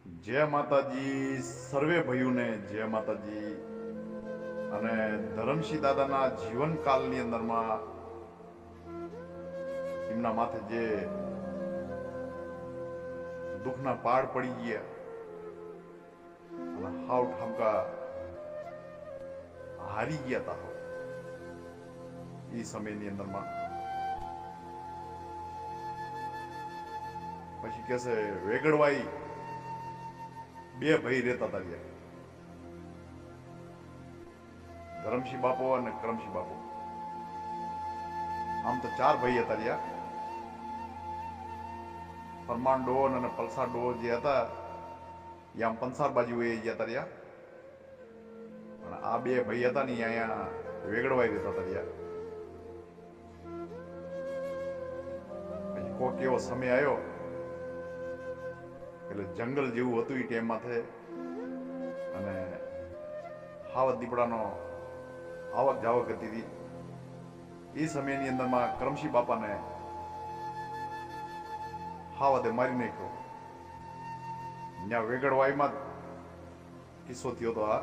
જય માતાજી સર્વે ભાઈઓને જય માતાજી અને ધરમસિંહ દાદાના જીવનકાળની અંદરમાં એમના માથે જે દુઃખના પાડ પડી ગયા અને હાવ ઠામકા હારી ગયા હતા એ સમયની અંદરમાં પછી કે છે વેગડવાઈ બે ભાઈ રહેતા હતા ત્યાં ધરમસિંહ બાપો અને કરમસિંહ બાપો આમ તો ચાર ભાઈ હતા રહ્યા ફરમાન ડોન અને પલસાર ડો જે હતા એ આમ પંસાર બાજુ એ ગયા હતા રહ્યા અને આ બે ભાઈ હતા ને અહીંયા વેગડવાઈ રહેતા હતા રહ્યા પછી કોક એવો સમય આવ્યો એટલે જંગલ જેવું હતું એ ટાઈમમાં અને હાવત દીપડાનો આવક જાવક હતી હતી એ સમયની અંદરમાં કરમસિંહ બાપાને હાવતે મારી નાખ્યો ત્યાં વેગડવાઈમાં કિસ્સો થયો હતો આ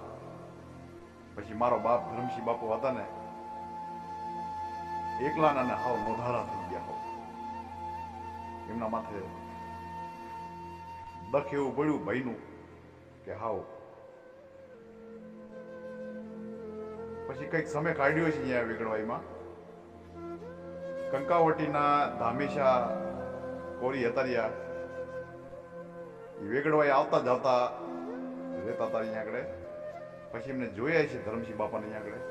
પછી મારો બાપ ધરમસિંહ બાપુ હતા ને એકલાના ને હાવ નોધારા થઈ ગયા હાવ એમના માથે દખ એવું પડ્યું ભાઈનું કે હાવ પછી કંઈક સમય કાઢ્યો છે અહીંયા વેગડવાઈમાં કંકાવટીના ધામેશા કોરી હતા રહ્યા એ વેગડવાઈ આવતા જતા રહેતા હતા અહીંયા આગળ પછી એમને જોયા છે ધરમસિંહ બાપાને અહીંયા આગળ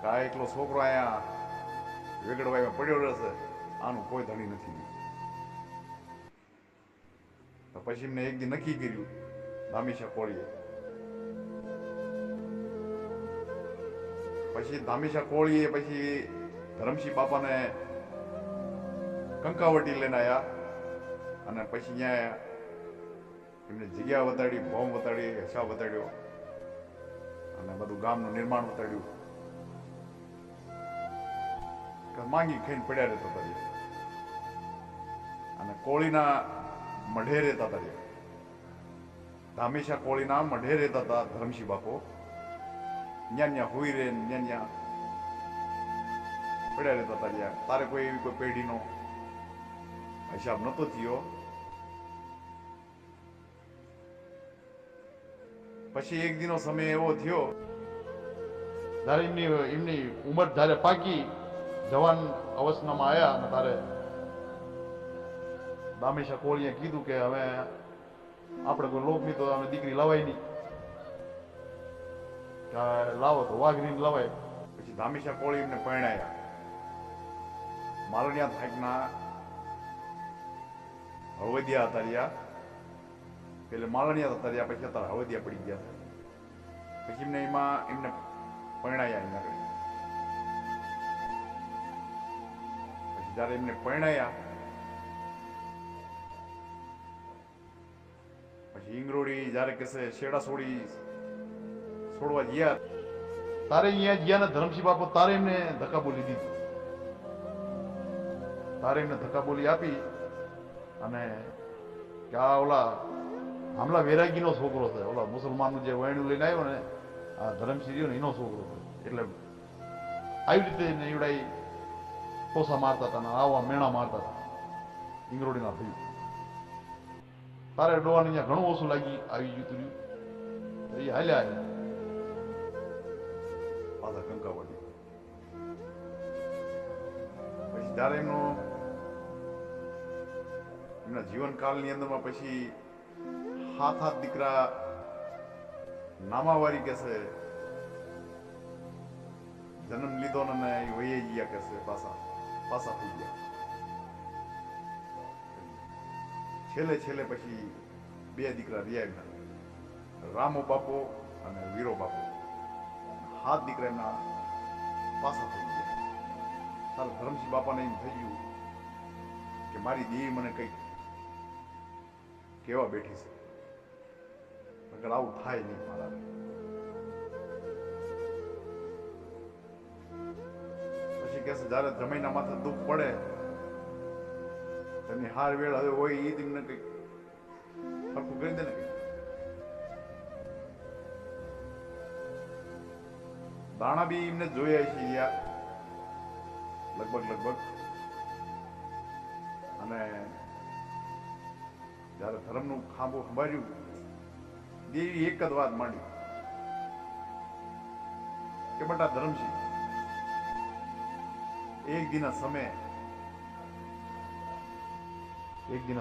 કા એકલો છોકરો અહીંયા વેગડવાઈમાં પડ્યો રહેશે આનું કોઈ ધણી નથી તો પછી એમને એક દી નક્કી કર્યું ધામેશા કોળીએ પછી ધામેશા કોળીએ પછી ધરમસિંહ બાપાને કંકાવટી લઈને આવ્યા અને પછી અહીંયા એમને જગ્યા બતાડી ભોમ બતાડી હિસાબ બતાડ્યો અને બધું ગામનું નિર્માણ બતાડ્યું માંગી ખાઈને પડ્યા રહેતા હતા અને કોળીના મઢે રહેતા હતા ધામેશા કોળીના મઢે રહેતા હતા ધરમસિંહ બાપો ન્યા હોઈ રે ન્યા પડ્યા રહેતા હતા ત્યાં તારે કોઈ એવી કોઈ પેઢીનો હિસાબ નતો થયો પછી એક દિનો સમય એવો થયો જયારે એમની ઉંમર જયારે પાકી જવાન અવસ્થામાં આવ્યા અને તારે ધામેશા કોળીએ કીધું કે હવે આપણે કોઈ લોકની તો અમે દીકરી લવાય નહીં લાવો તો વાઘરીને લવાય પછી ધામેશા કોળી એમને પરણાયા માલણિયા થાકના હળવદિયા હતા રહ્યા પેલે માલણિયા હતા રહ્યા પછી અત્યારે હળવદિયા પડી ગયા પછી એમને પરણાયા એના પછી જયારે એમને પરણાયા પછી ઈંગરોડી જયારે કહેશે શેડા છોડવા ગયા તારે અહીંયા ગયા ને ધરમસિંહ બાપુ તારે એમને ધક્કા બોલી દીધી તારે એમને ધક્કા બોલી આપી અને કે આ ઓલા આમલા વેરાગીનો છોકરો છે ઓલા મુસલમાનનું જે વહેણું લઈને આવ્યો ને આ ધરમસિંહ રહ્યો ને એનો છોકરો છે એટલે આવી રીતે એને એવડાઈ કોસા મારતા હતા ને આવા મેણા મારતા હતા ઈંગરોડીના થયું તારે ડોવાને અહીંયા ઘણું ઓછું લાગી આવી ગયું તું એ હાલ્યા પાછા કંકાવટી પછી જયારે એમના જીવનકાળની અંદરમાં પછી હાથ દીકરા નામાવારી કેસે જન્મ લીધો ને એ વહી ગયા કેસે પાછા થઈ ગયા છેલ્લે પછી બે દીકરા રહ્યા રામો બાપો અને વીરો બાપો હાથ દીકરા એમના પાછા થઈ ગયા તારે ધરમસિંહ બાપાને એમ થઈ ગયું કે મારી દેવી મને કંઈક કેવા બેઠી છે અગર આવું થાય નહીં મારા પછી કે જયારે જમીના માથે દુઃખ પડે તો એમની હાર વેળ હવે હોય એ તેમને કંઈક સરખું કરી દે ને કંઈક. દાણા બી એમને જોયા છે યાર લગભગ અને જયારે ધર્મનું ખાંભું સંભાળ્યું દેવી એક જ વાત માંડી કે બટા ધર્મસિંહ એક દિના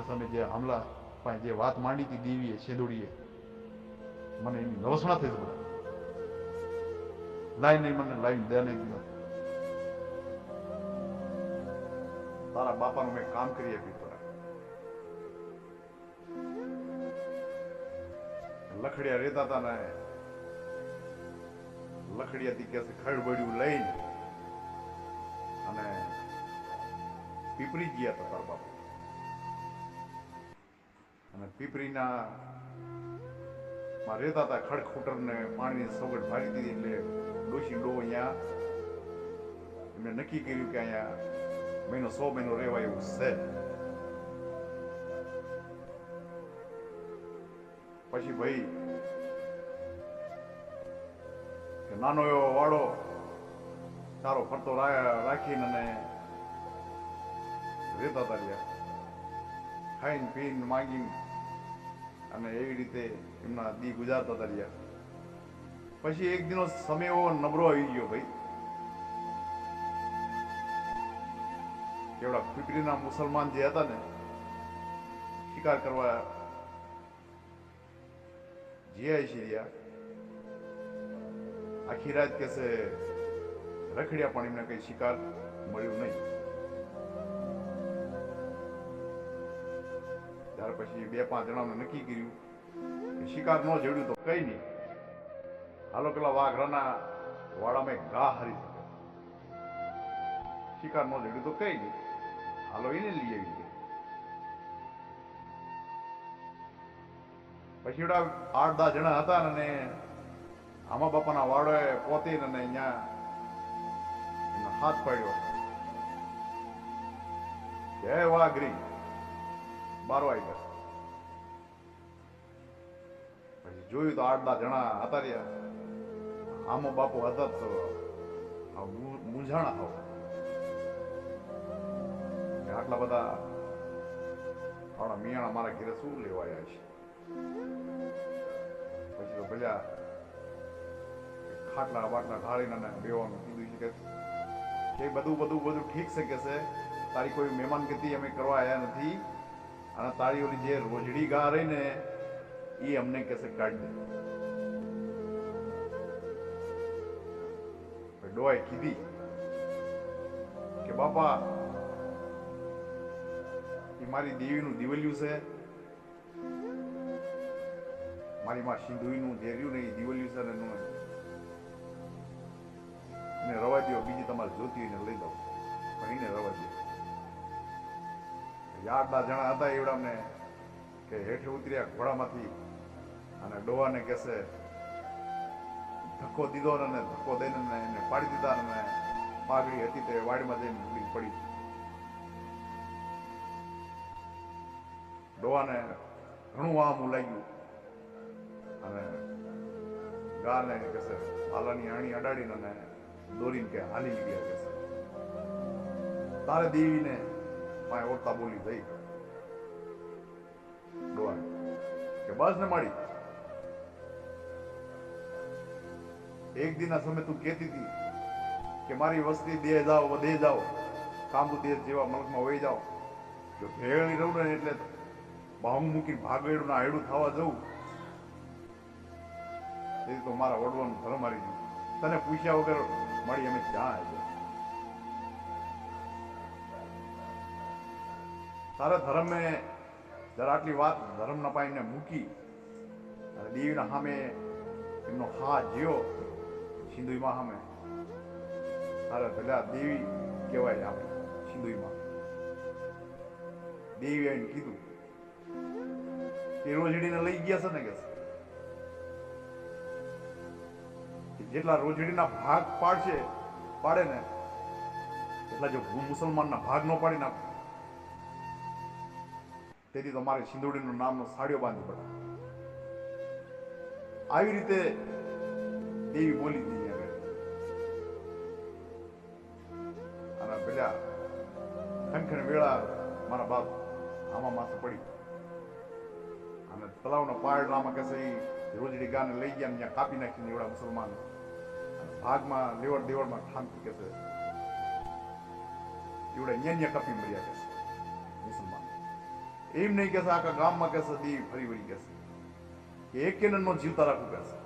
સમય જે હમલા પાસે જે વાત માંડી હતી દેવીએ છેદોડીએ મને એની નવસણા થઈ બધા લાઈન નહીં મને લાઈન દે નહીં દીધા તારા બાપાનું મેં કામ કરી આપ્યું લખડિયા રહેતા હતા ને લખડિયાથી કે ખડબડિયું લઈને અને પીપરી ગયા હતા તારા બાપા અને પીપરીના માં રહેતા હતા ખડખૂટર ને પાણીની સગવડ ભારી દીધી એટલે ડોશી ડો અહીંયા એમને નક્કી કર્યું કે અહીંયા મહિનો 100 મહિનો રહેવાય એવું છે. પછી ભાઈ કે નાનો એવો વાડો સારો ફરતો રાખીને અને રહેતા હતા રહ્યા ખાઈને પીને માંગીને અને એવી રીતે એમના દી ગુજારતા હતા રહ્યા. પછી એક દિનો સમય એવો નબળો આવી ગયો ભાઈ કેવડા પીપરીના મુસલમાન જે હતા ને શિકાર કરવા જીયા છે રહ્યા આખી રાત કેસે રખડ્યા પણ એમને કઈ શિકાર મળ્યું નહીં. ત્યાર પછી 2-5 જણાને નક્કી કર્યું કે શિકાર ન જડ્યું તો કઈ નહીં હાલો પેલા વાઘરાના વાડામાં ઘા હારી શકે શિકાર ન જડ્યું તો કઈ નહીં હાલો એને લઈ આવી ગયા. પછી 8-10 જણા હતા ને આમાં બાપાના વાડોએ પોતે ને અહીંયા એમનો હાથ પાડ્યો જય વાઘરી બારો આવી ગયા. પછી જોયું તો 8-10 જણા હતા રહ્યા આમો બાપો હતા તો મૂંઝાણા થાવ આટલા બધા આવડા મિયાણા મારા ઘરે શું લેવા આવ્યા છે. પછી તો ભલ્યા ખાટલા બાટલા ઢાળીને બેવાનું કીધું છે કે બધું ઠીક છે કે છે તારી કોઈ મહેમાન ગતિ અમે કરવા આવ્યા નથી અને તારી ઓલી જે રોજડી ગા રહી ને એ અમને કેસે કાઢી દે. ડોએ કીધી કે બાપા એ મારી દેવીનું દિવલ્યું છે મારી માં સિંધુઈનું ધેર્યું ને એ દિવલ્યું છે ને રવા દો બીજી તમારે જોતી હોય ને લઈ દો પણ એને રવા દો. 8-10 જણા હતા એવડા અમને કે હેઠે ઉતર્યા ઘોડામાંથી અને ડોવાને કહેશે ધક્કો દીધો ને ધક્કો દઈને એને પાડી દીધા અને પાઘડી હતી તે વાડીમાં જઈને ઉડી પડી. ડોવાને ઘણું આમું લાગ્યું અને ગાને કહેશે હાલાની આણી અડાડીને અને દોરીને કે હાલી ગયા કહેશે. તારે દેવીને પાસે ઓળતા બોલી થઈ ડોવાને કે બસ ને માડી એક દિના સમય તું કહેતી હતી કે મારી વસ્તી દે જાઓ વધે જાઓ કાંબુ દેશ જેવા મલકમાં વહી જાઓ જો ભેળી રહું ને એટલે બાહું મૂકી ભાગેડું ના આયડું થવા જવું એ તો મારા વડવાનું ધર્મ મારી ગયું. તને પૂછ્યા વગર મળી અમે ક્યાં આવ્યા. તારા ધર્મે જરા આટલી વાત ધર્મના પાઈને મૂકી અને દેવીના સામે એમનો હાથ જ્યો સિંધુઈમાં સામે તારે પેલા દેવી કહેવાય આપણે સિંધુઈમાં દેવી આવીને કીધું કે રોજડીને લઈ ગયા છે ને કે જેટલા રોજડીના ભાગ પાડે ને એટલા જો મુસલમાનના ભાગ ન પાડી નાખે તેથી તો મારે સિંધુડીનો નામનો સાડીઓ બાંધી પડે. આવી રીતે દેવી બોલી હતી આગળ. અને પેલા ખનખન વેળા મારા બાપ આમાં માથે પડી અને તલાવનો પારડામાં કહેશે એ રોજડી ગાને લઈ ગયા ત્યાં કાપી નાખીને એવડા મુસલમાન ભાગમાં લેવડ દેવડમાં ખાંતી કહેશે એવડા ન્યા કાપી મળ્યા કહેશે મુસલમાન. એમ નહીં કહેશે આખા ગામમાં કહેશે દેવી ફરી વળી કહેશે કે એક કેનન નો જીવતા રાખવું કહેશે.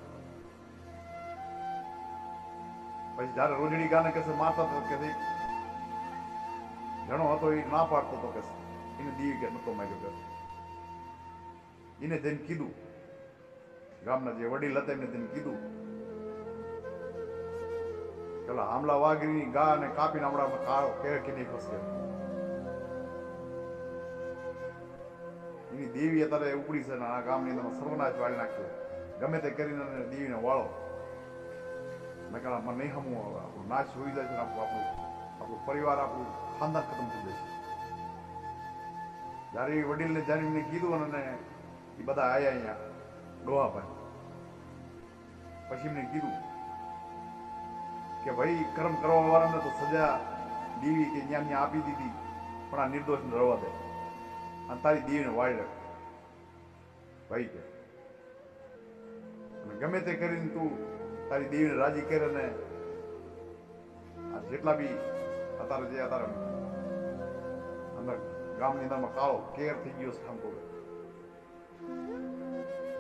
પછી જયારે રોજડી ગાને કહેશે મારતા તો કે જણો હતો એ ના પાડતો તો કહેશે એને દેવી કે નતો માર્યો કહેશે. એને જઈને કીધું ગામના જે વડીલ હતા એમને જઈને કીધું પેલા આમલા વાઘરી ગા ને કાપીને હમણાં કાળો કે નહીં ફસશે. એની દેવી અત્યારે ઉપડી છે ને આ ગામની અંદર સર્વનાશ વાળી નાખ્યો. ગમે તે કરીને દેવીને વાળો નકર મને નહીં હમવું આવે આપણું નાશ હોઈ જાય છે. આપણું પરિવાર આપણું ખાનદાન ખતમ થઈ જાય છે. જયારે એ વડીલને જયારે એમને કીધું અને એ બધા આયા અહીંયા ડોહા ભાઈ પછી એમને કીધું કે ભાઈ કર્મ કરવા વાળાને તો સજા દેવી કે ન્યા આપી દીધી પણ આ નિર્દોષને રવા દે અને તારી દેવીને વાળી રાખ ભાઈ કે ગમે તે કરીને તું તારી દેવીને રાજી કરે ને આ જેટલા બી અત્યારે જે અત્યારે અંદર ગામની અંદરમાં કાળો કેર થઈ ગયો છે ઠામકો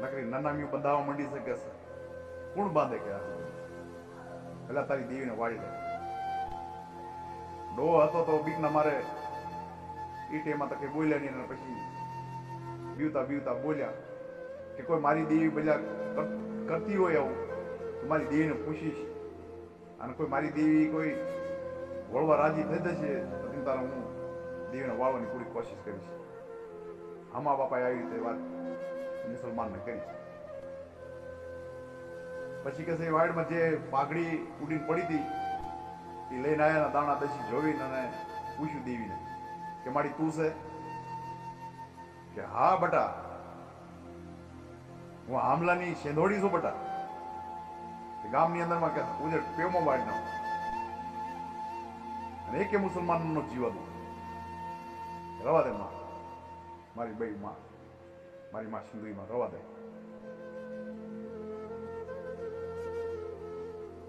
નકરી નાનામીઓ બંધાવા માંડી શકે છે. કોણ બાંધે કે પેલા તારી દેવીને વાળી દે. ડો હતો તો બીકના મારે એ ટાઈમમાં તો કઈ બોલ્યા નહીં. અને પછી બીવતા બીવતા બોલ્યા કે કોઈ મારી દેવી બધા કરતી હોય આવું તો મારી દેવીને પૂછીશ અને કોઈ મારી દેવી કોઈ વળવા રાજી થઈ જશે તો તેમ તારે હું દેવીને વાળવાની પૂરી કોશિશ કરીશ. આમાં બાપાએ આવી રીતે વાત મુસલમાનને કરી. પછી કે છે વાડમાં જે પાઘડી ઉડીને પડી હતી એ લઈને આવ્યા દાણા દસી જોઈને અને પૂછ્યું દેવીને કે મારી તું છે કે હા બટા હું આમલાની શેંધોડી છું બટા. ગામની અંદરમાં કે પૂજે પેમો વાડ ના અને એકે મુસલમાન નો જીવા દઉં રવા દે માં મારી બઈ માં મારી માં સિંધુમાં રવા દે.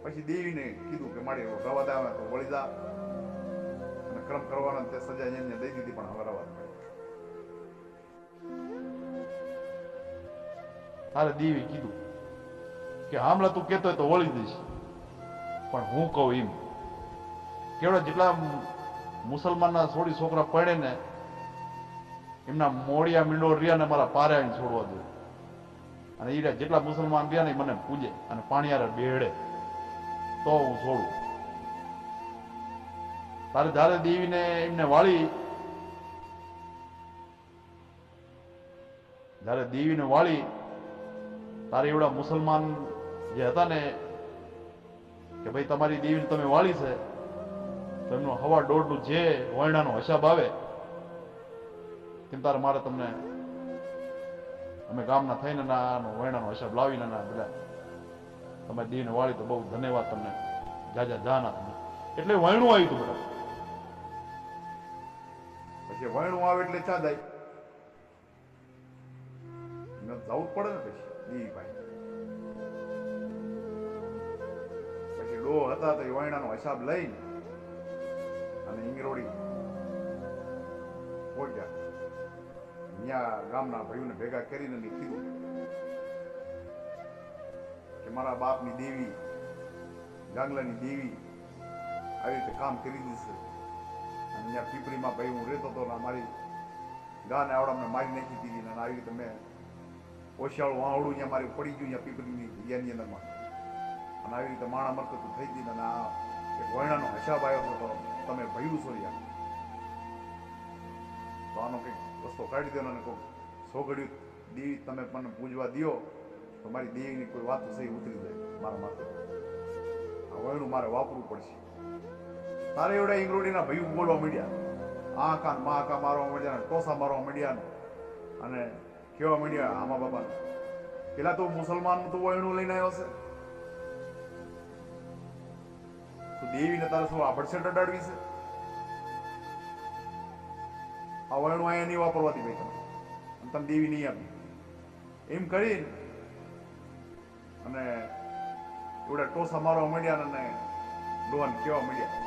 પછી દેવીને કીધું કે મારી રવા દે આવે તો વળી જા અને ક્રમ કરવાનો તે સજા એને દઈ દીધી પણ હવે રવા દે. તારે દેવી કીધું કે હામલા તું કહેતો હોય તો વળી દઈશ પણ હું કહું એમ કેવડા જેટલા મુસલમાનના છોડી છોકરા પડે ને એમના મોડિયા મીંડો રહ્યા ને મારા પારે આવીને છોડવા દે અને એ જેટલા મુસલમાન રહ્યા ને મને પૂજે અને પાણીયારે બેહડે તો હું છોડું. તારે જ્યારે દેવીને એમને વાળી જ્યારે દેવીને વાળી તારે એવડા મુસલમાન જે હતા ને કે ભાઈ તમારી દેવીને તમે વાળી છે તો એમનું હવા દોઢનું જે વૈણાનો હિસાબ આવે તેમ તારે મારે તમને અમે ગામના થઈને વૈણાનો હિસાબ લાવીને બધા તમારી દેવીને વાળી તો બહુ ધન્યવાદ તમને જાજા જાના તમને. એટલે વૈણું આવ્યું હતું બધા. પછી વૈણું આવે એટલે ચા જાય જવું જ પડે ને પછી દેવી ભાઈ. પછી ડો હતા તો એ વૈણાનો હિસાબ લઈને અને ઈંગરોડી પહોંચ્યા. ત્યાં ગામના ભાઈઓને ભેગા કરીને કીધું કે મારા બાપની દેવી ગાંગલાની દેવી આવી રીતે કામ કરી દીધું અને ત્યાં પીપળીમાં ભાઈ હું રહેતો હતો ને મારી ગાને આવડા મારી નાખી દીધી અને આવી રીતે મેં ઓશિયાળું વાવડું ત્યાં મારી પડી ગયું ત્યાં પીપળીની જગ્યાની અંદરમાં અને આવી રીતે માણા મરકતું થઈ ગઈ અને આ એક વૈણાનો હિસાબ આવ્યો હતો તમે ભયું સોર્યા તો આનો કંઈક રસ્તો કાઢી દેવાનો અને કોઈ સોગડ્યું દેવી તમે મને પૂજવા દો તો મારી દેવીની કોઈ વાત સહી ઉતરી જાય મારા માથે. આ વૈણું મારે વાપરવું પડશે. તારે એવડા ઈંગરોડીના ભયું બોલવા માંડ્યા, આંકા મારવા માંડ્યા, ટોસા મારવા માંડ્યા અને કેવા માંડ્યા આમા બાપાને, પેલા તો મુસલમાન તો વયણું લઈને આવ્યો છે, તો દેવીને તારે શું આભડછેટ અડાડવી છે? આ વયણું અહીંયા નહીં વાપરવાથી ભાઈ તમે, અને તમે દેવી નહીં આપી એમ કરી અને એવડા ટોસા મારવા માંડ્યા અને ડોહાને કેવા માંડ્યા.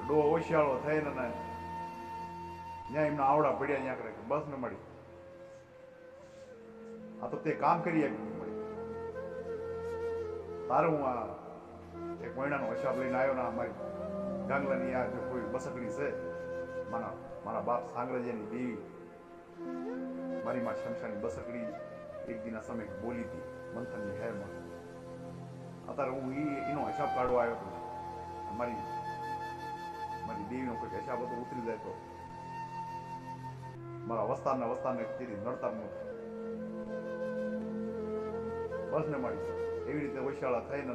ડોહો હોશિયાળો થઈને ત્યાં એમના આવડા પડ્યા ત્યાં કરે બસ ને મળી, આ તો તે કામ કરી મળી, તારે હું આ એક મહિનાનો હિસાબ લઈને આવ્યો ને મારી ગાંગલાની આ જો કોઈ બસકડી છે, મારા બાપ સાંગરાજાની દેવી મારી માં શમશાની બસકડી એક દિના સમય બોલી હતી મંથનની હેરમાં. અત્યારે હું એનો હિસાબ કાઢવા આવ્યો હતો. મારી દેવીનો કોઈ હિસાબ હતો ઉતરી જાય તો મારા વસ્તારને કીધી નડતા નહોતું. બસ ને મારી એવી રીતે વૈશાળા થઈને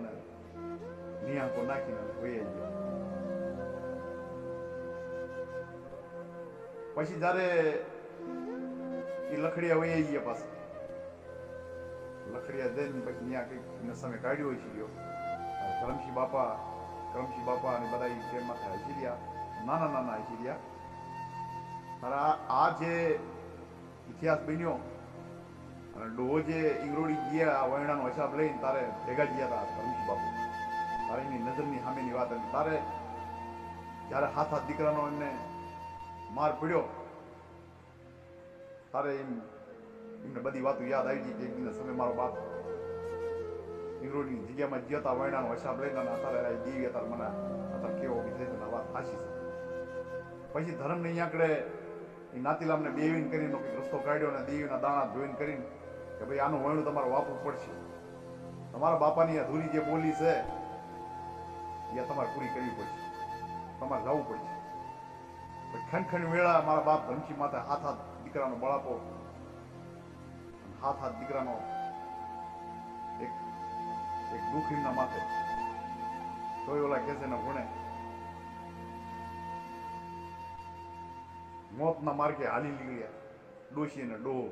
નિયાંકો નાખીને વૈયા ગયો. પછી જયારે એ લખડિયા વૈયા ગયા પાછા, લખડિયા જઈને પછી ત્યાં કંઈક સમય કાઢ્યો હોય છે ગયો. કરમશી બાપા અને બધા ટ્રેનમાં હસી રહ્યા, નાના હસી રહ્યા. અને આ જે ઇતિહાસ બન્યો અને ડોહો જે ઈંગરોડી ગયા વયણાનો હિસાબ લઈને તારે ભેગા ગયા હતા કરમશી બાપુ, તારે એની નજરની સામેની વાત હતી. તારે જયારે હાથ દીકરાનો એમને માર પડ્યો તારે એમને બધી વાતો યાદ આવી ગઈ કે એક દિવસ સમય મારો બાપ ઈંગરોડીની જગ્યામાં જતા વયણાનો હિસાબ લઈને અત્યારે દેવી અત્યારે મને અત્યારે કેવો વિધેય વાત સાચી છે. પછી ધર્મને અહીંયા આગળ એ નાતીલામને બેવીને કરીને કંઈક રસ્તો કાઢ્યો અને દેવીના દાણા જોઈને કરીને કે ભાઈ આનું વયણું તમારે વાપરવું પડશે, તમારા બાપાની અધૂરી જે બોલી છે એ તમારે પૂરી કરવી પડશે, તમારે જવું પડશે. ખંડ વેળા મારા બાપ ધમકી માથે હાથ દીકરાનો બળાપો, હાથ દીકરાનો એક દુઃખ એમના માથે તોય ઓલા કે છે ને ભણે મોતના માર્ગે હાલી નીકળ્યા ડોશી અને ડોહો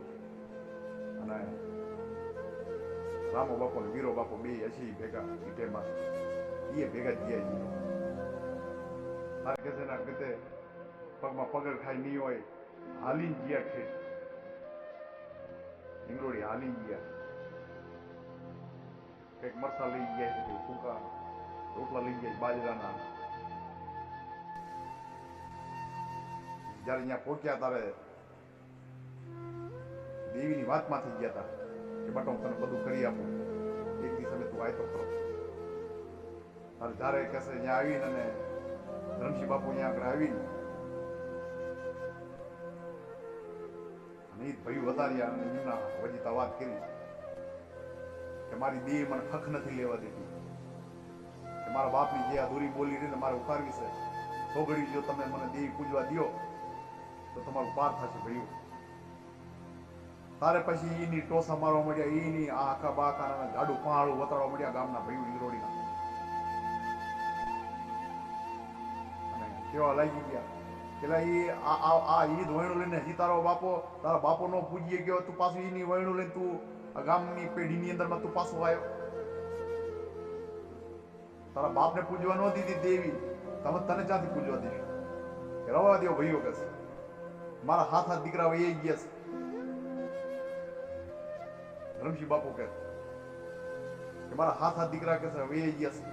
અને રામો બાપો ને વીરો બાપો બે હસી ભેગા ઈટેમાં એ ભેગા જ ગયા. તારે કે છે ને કતે પગમાં પગર ખાઈ નહીં હોય હાલી ગયા છે ઈંગરોડી હાલી ગયા, કંઈક મરસા લઈ ગયા છે, સૂકા રોટલા લઈ ગયા બાજરાના. જયારે અહીંયા પહોંચ્યા ત્યારે દેવીની વાતમાં થઈ ગયા હતા કે બટા હું તને બધું કરી આપું, એક દિવસ તું આયતો કરો. તારે જયારે કહેશે અહીંયા આવીને અને ધરમસિંહ બાપુ અહીંયા આગળ આવીને અને એ ભયું વધાર્યા અને એમના વજીતા વાત કરી કે મારી દેવી મને હક નથી લેવા દેતી, કે મારા બાપની જે અધૂરી બોલી રહીને મારે ઉતારવી છે, સોગડી જો તમે મને દેવી પૂજવા દો તો તમારું પાર થશે ભયું. તારે પછી એની ટોસા મારવા મળ્યા, એની આ આખા બાકા જાડું પહાડું વતાડવા મળ્યા ગામના ભયું ઈંગરોડીના. અને કેવા લાગી ગયા પેલા આ ઈદ વયણું લઈને હજી તારા બાપો નો પૂજીએ ગયો, તું પાછું એની વયણું લઈને તું આ ગામની પેઢીની અંદરમાં તું પાછો આવ્યો. તારા બાપને પૂજવા ન દીધી દેવી, તમે તને ક્યાંથી પૂજવા દેશો? રવા દેવો ભાઈઓ કહેશે મારા હાથ દીકરા એ ગયા છે. ધરમસિંહ બાપુ કહે કે મારા હાથ દીકરા કહેશે હવે એ ગયા છે,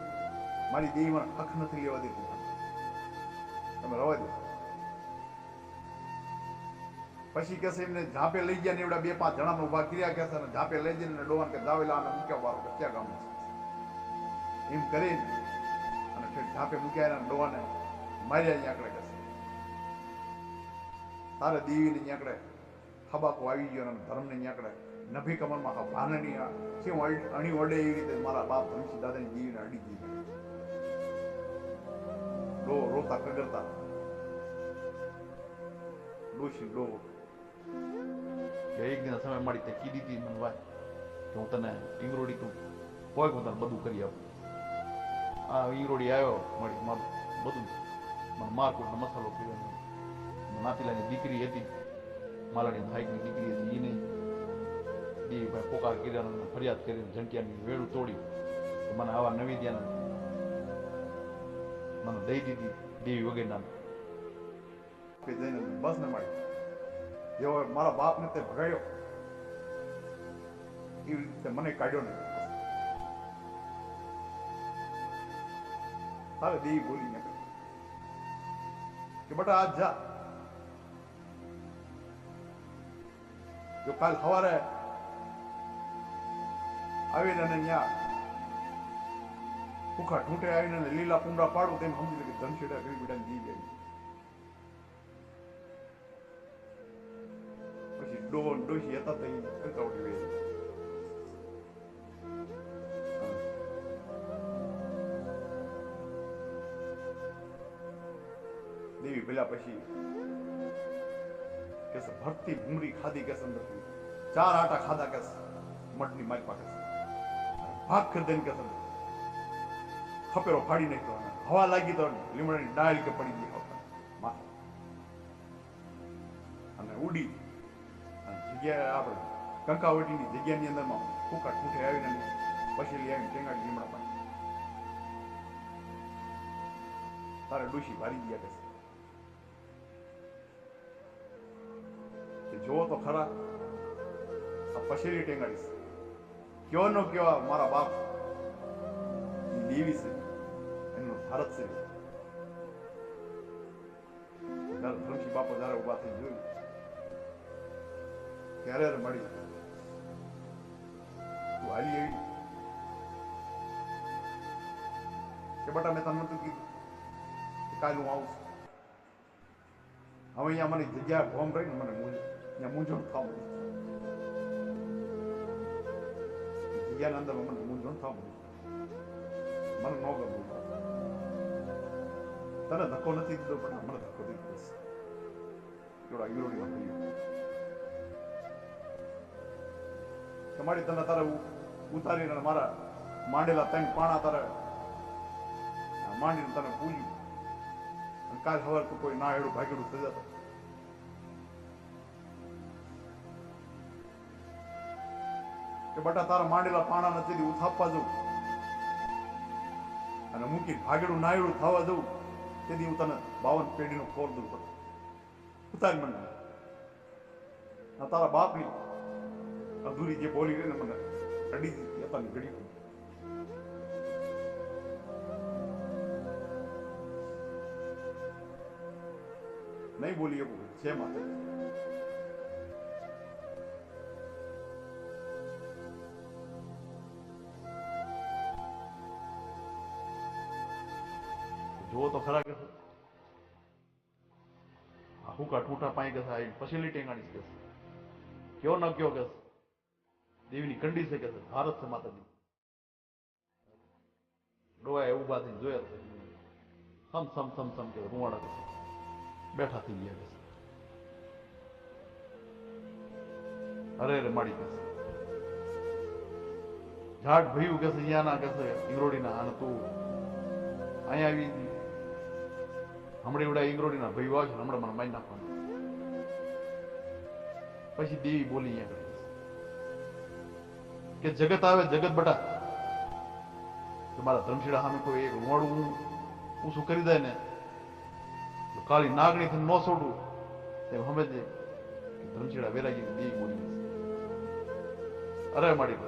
મારી દેવી મને હક નથી લેવા દેતું, તમે રવા દો. પછી કહેશે એમને ઝાપે લઈ ગયા ને એવડા 2-5 જણાને ઉભા કર્યા કહેશે ને ઝાપે લઈ જઈને ડોવાને કે જાવેલા અને મૂક્યા વાળો ક્યાં ગામ એમ કરીને અને ઝાપે મૂક્યા એના ડોવાને માર્યા. અહીંયા આગળ કહેશે તારે દેવીને અહીંયા આગળ ખબાકો આવી ગયો અને ધર્મને અહીંયા આગળ નભી કમરમાં ભાનની કેમ અણી વડે એવી રીતે મારા બાપ ધનસિંહ દાદાની દેવીને અડી ગઈ. ડો રોતા કગરતા ડોશી ડો એક દિન સમય મળી તે કીધી હતી મને વાત કે હું તને ઈંગરોડી તું પોય હું તને બધું કરી આપું. આ ઈંગરોડી આવ્યો મળી મારું બધું મને મારકુટ મસાલો પીવાનો. નાતીલાની દીકરી હતી માલાની ભાઈકની દીકરી હતી એને દેવીભાઈ પોકાર કર્યા, ફરિયાદ કરીને જંટિયાની વેળું તોડી મને આવા નવી દ્યાના મને દઈ દીધી દેવી વગેરેના જઈને બસ ને મળી જેવો મારા બાપને તે ભગાડ્યો એવી રીતે મને કાઢ્યો નહીં. તારે દેવી બોલી કે બટા આજ જા, જો કાલ સવારે આવીને અહીંયા ભૂખા ઠૂંઠે આવીને લીલા કુંડા પાડું તેમ સમજી લે કે ધનશેડા કરી બેટા દી આવી. પછી ડોશી હતા તો કંકાવડી વેરી દેવી પેલા પછી કે ભરતી ભૂંગળી ખાધી કે નથી, 4 આટા ખાધા કે મઠની મારી પાસે ભાગ કરી દઈને કે ખપેરો ફાડી નાખ્યો, હવા લાગી તો લીમડાની ડાળ કે પડી ગઈ માથે અને ઉડી જગ્યાએ આપણે કંકાવટીની જગ્યાની અંદરમાં ફૂકા ઠૂઠે આવીને પછી લઈ આવીને ટેંગાડી લીમડા પાસે તારે ડોશી ભારી ગયા કે જોવો તો ખરા આ પછેલી ટેંગાડીશ કયો નો કયો મારા બાપ દેવી છે એનું ભારત છે. ધરમસિંહ બાપા જયારે ઉભા થઈ જોયું ત્યારે મળી તું હાલી એવી કે બટા મેં તમને નતું કીધું કાલ હું આવું છું. હવે અહીંયા મને જગ્યા ભોમ કરીને મને અહીંયા મૂંઝવણ થવા મળ્યું, જગ્યાના અંદર મને મૂંઝવણ થવા મળ્યું, મને ન ગમવું. તને ધક્કો નથી દીધો પણ મને ધક્કો દીધો એવડા યુરોડીમાં થયું. તમારી તને તારે ઉતારીને મારા માંડેલા 3 પાણા તારે માંડીને તને પૂજ્યું અને કાલ સવાર તું કોઈ ના એડું ભાગેડું થઈ જતો કે બટા તારા માંડેલા પાણા નથી ઉથાપવા જવું અને મૂકી ભાગેડું નાયડું થવા જવું તેથી હું તને 52 પેઢીનો ખોર દઉં પડે ઉતારી મને તારા બાપની અધૂરી જે બોલી ગઈ ને મને અડી દીધી હતા ઘડી નહીં બોલી એવું છે માતે જો તો ખરા કે હુકા ઠૂઠા પાઈ ગયા પછેલી ટેંગાડી કે કયો ન કયો કે દેવીની કંડી છે કે ભારત છે માતાજી. ડોયા ઉભા થઈને જોયા છે સમ સમ સમ સમ કે રૂવાડા બેઠા થઈ ગયા કે અરે રે માડી કે ઝાડ ભયું કે અહીંયાના કે ઈંગરોડીના અને તું અહીંયા આવી હમણાં એવડા ઈંગરોડીના ભયું આવશે હમણાં મને મારી નાખવાનું. પછી દેવી બોલી અહીંયા કે જગત આવે જગત બટા મારા ધર્મશીળા સામે કોઈ એક રૂવાડું ઊંચું કરી દે ને કાળી નાગણીથી ન છોડવું તેમ સમજે ધર્મશીળા વેરાગી દેવી બોલી. અરે માડી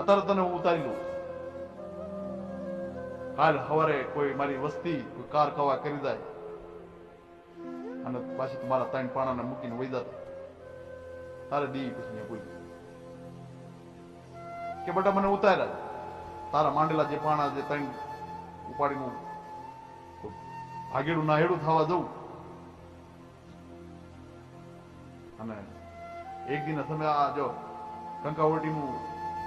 અત્યારે તને હું ઉતારી લઉં, કાલ સવારે કોઈ મારી વસ્તી કોઈ કાર કવા કરી જાય અને પાછી મારા 3 પાણાને મૂકીને વહી જતા તારે દેવી પછી બોલી કે બટા મને ઉતાર્યા તારા માંડેલા જે પાણા જે 3 ઉપાડીનું ભાગેડું ના હેડું થવા જવું અને એક દિન સમય આ જો કંકાવટીનું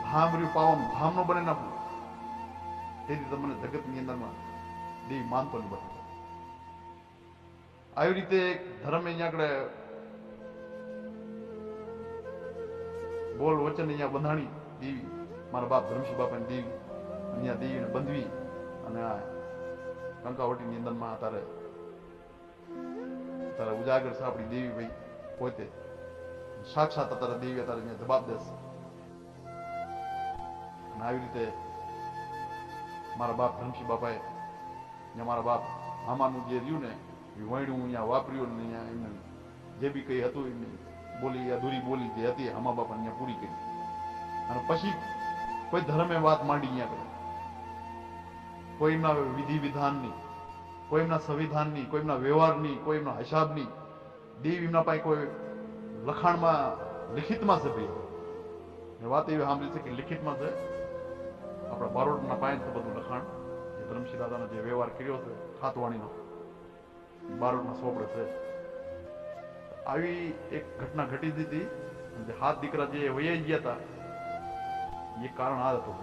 ધામ રહ્યું પાવાનું ધામ નો બને નાખવું તેથી તમને જગતની અંદરમાં દેવી માનતો નહીં બને. આવી રીતે એક ધર્મ અહીંયા આગળ બોલ વચન અહીંયા બંધાણી દેવી મારા બાપ ધર્મસિંહ બાપાની દેવી અહીંયા દેવીને બંધવી અને આ કંકાવટીની અંદરમાં તારે ઉજાગર છે આપણી દેવી ભાઈ પોતે સાક્ષાત અત્યારે દેવી અત્યારે અહીંયા જવાબ દેશે. અને આવી રીતે મારા બાપ ધનસિંહ બાપાએ ને મારા બાપ આમાનું જે રહ્યું ને એ વણ્યું અહીંયા વાપર્યું ને અહીંયા એમને જે બી કંઈ હતું એમની બોલી અધૂરી બોલી જે હતી આમા બાપા અહીંયા પૂરી કરી. અને પછી કોઈ ધર્મે વાત માંડી અહીંયા કરે, કોઈ એમના વિધિ વિધાનની, કોઈ એમના સંવિધાનની, કોઈ એમના વ્યવહારની, કોઈ એમના હિસાબની. દેવ એમના પાસે કોઈ લખાણમાં લિખિતમાં છે ભાઈ. વાત એવી સાંભળી છે કે લિખિતમાં છે આપણા બારોટના પાસે છે બધું લખાણ. એ ધરમસિંહ દાદાનો જે વ્યવહાર કર્યો છે ખાતવાણીનો બારોટના સોપડે છે. આવી એક ઘટના ઘટી હતી. જે 7 દીકરા જે વૈયા ગયા હતા એ કારણ આ હતું.